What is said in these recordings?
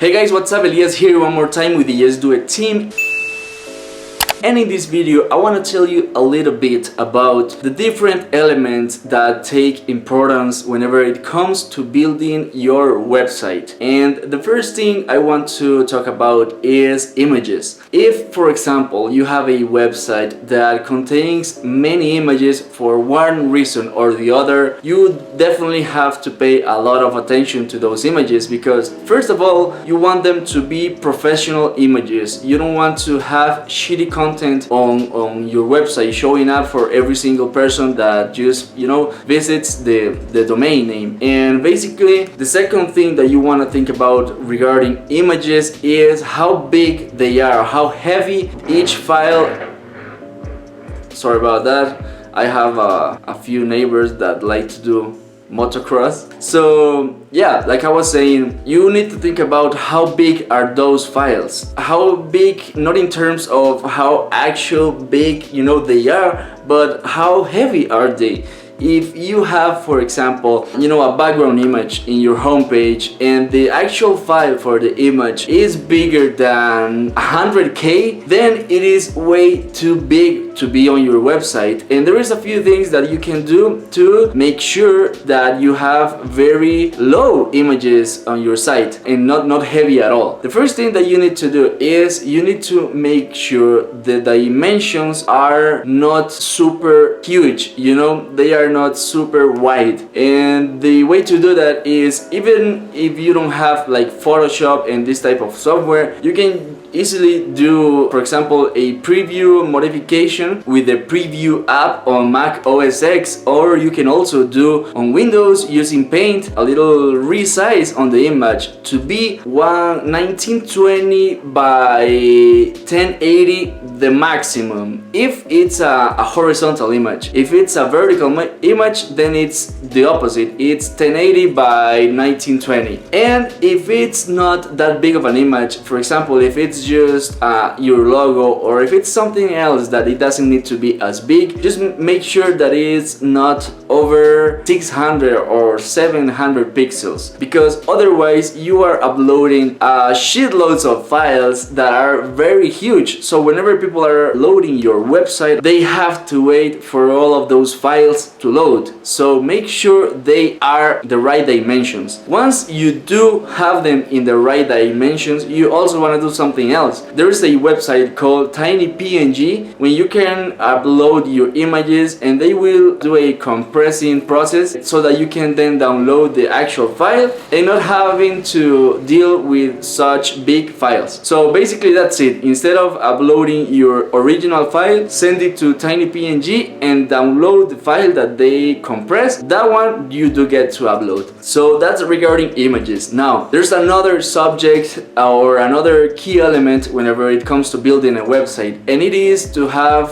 Hey guys, what's up? Elias here one more time with the Yes Do It team. And in this video, I want to tell you a little bit about the different elements that take importance whenever it comes to building your website. And the first thing I want to talk about is images. If, for example, you have a website that contains many images for one reason or the other, you definitely have to pay a lot of attention to those images because, first of all, you want them to be professional images. You don't want to have shitty content on your website showing up for every single person that just visits the domain name. And basically the second thing that you want to think about regarding images is how big they are, how heavy each file. Sorry about that, I have a few neighbors that like to do motocross. So yeah, like I was saying, you need to think about how big are those files. How big, not in terms of how actual big they are, but how heavy are they. If you have, for example, a background image in your homepage and the actual file for the image is bigger than 100K, then it is way too big to be on your website. And there is a few things that you can do to make sure that you have very low images on your site and not heavy at all. The first thing that you need to do is you need to make sure the dimensions are not super huge, they are not super wide. And the way to do that is, even if you don't have like Photoshop and this type of software, you can easily do, for example, a preview modification with the preview app on Mac OS X, or you can also do on Windows using Paint a little resize on the image to be 1920 by 1080 the maximum if it's a horizontal image. If it's a vertical image, then it's the opposite, it's 1080 by 1920. And if it's not that big of an image, for example, if it's just your logo, or if it's something else that it doesn't need to be as big, just make sure that it's not over 600 or 700 pixels, because otherwise you are uploading shitloads of files that are very huge. So whenever people are loading your website, they have to wait for all of those files to load. So make sure they are the right dimensions. Once you do have them in the right dimensions, you also want to do something else. There is a website called TinyPNG when you can upload your images and they will do a compressing process so that you can then download the actual file and not having to deal with such big files. So basically that's it. Instead of uploading your original file, send it to TinyPNG and download the file that they compress. That one you do get to upload. So that's regarding images. Now there's another subject or another key element whenever it comes to building a website, and it is to have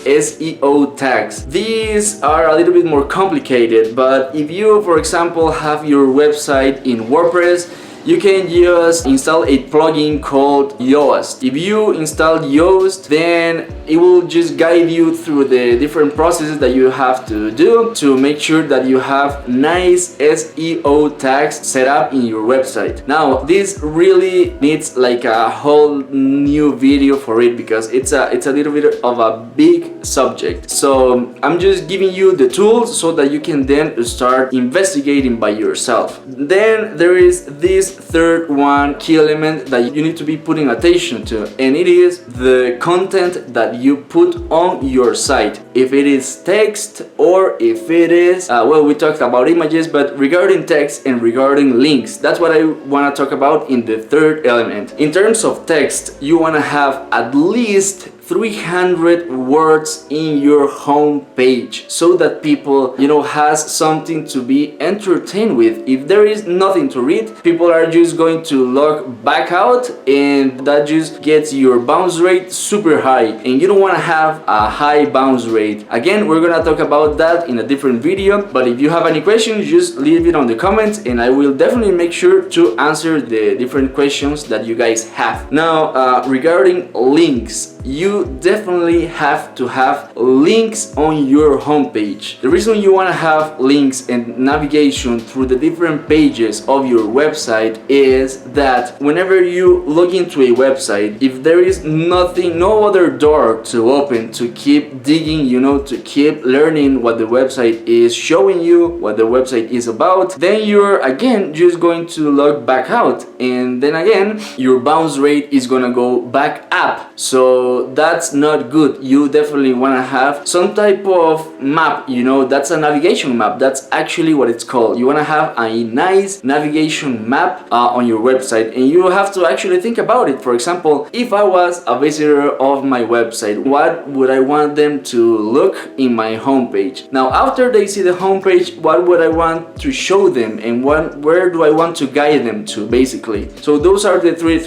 SEO tags. These are a little bit more complicated, but if you, for example, have your website in WordPress, you can just install a plugin called Yoast. If you install Yoast, then it will just guide you through the different processes that you have to do to make sure that you have nice SEO tags set up in your website. Now, this really needs like a whole new video for it because it's a little bit of a big subject. So I'm just giving you the tools so that you can then start investigating by yourself. Then there is this third one key element that you need to be putting attention to, and it is the content that you put on your site. If it is text or if it is well, we talked about images, but regarding text and regarding links, that's what I want to talk about in the third element. In terms of text, you want to have at least 300 words in your home page so that people has something to be entertained with. If there is nothing to read, people are just going to log back out, and that just gets your bounce rate super high, and you don't want to have a high bounce rate. Again, we're gonna talk about that in a different video, but if you have any questions, just leave it on the comments and I will definitely make sure to answer the different questions that you guys have. Now regarding links, you definitely have to have links on your homepage. The reason you want to have links and navigation through the different pages of your website is that whenever you log into a website, if there is nothing, no other door to open to keep digging, to keep learning what the website is showing you, what the website is about, then you're again just going to log back out, and then again your bounce rate is gonna go back up. So that's not good. You definitely want to have some type of map, that's a navigation map. That's actually what it's called. You want to have a nice navigation map on your website, and you have to actually think about it. For example, if I was a visitor of my website, what would I want them to look in my homepage? Now, after they see the homepage, what would I want to show them, and where do I want to guide them to, basically? So those are the three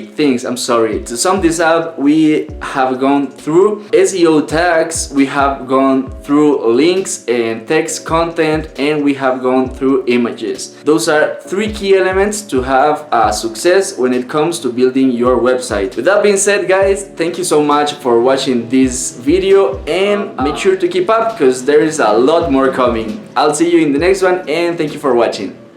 things. To sum this up, we have gone through SEO tags, we have gone through links and text content, and we have gone through images. Those are three key elements to have success when it comes to building your website. With that being said, guys, thank you so much for watching this video, and make sure to keep up because there is a lot more coming. I'll see you in the next one, and thank you for watching.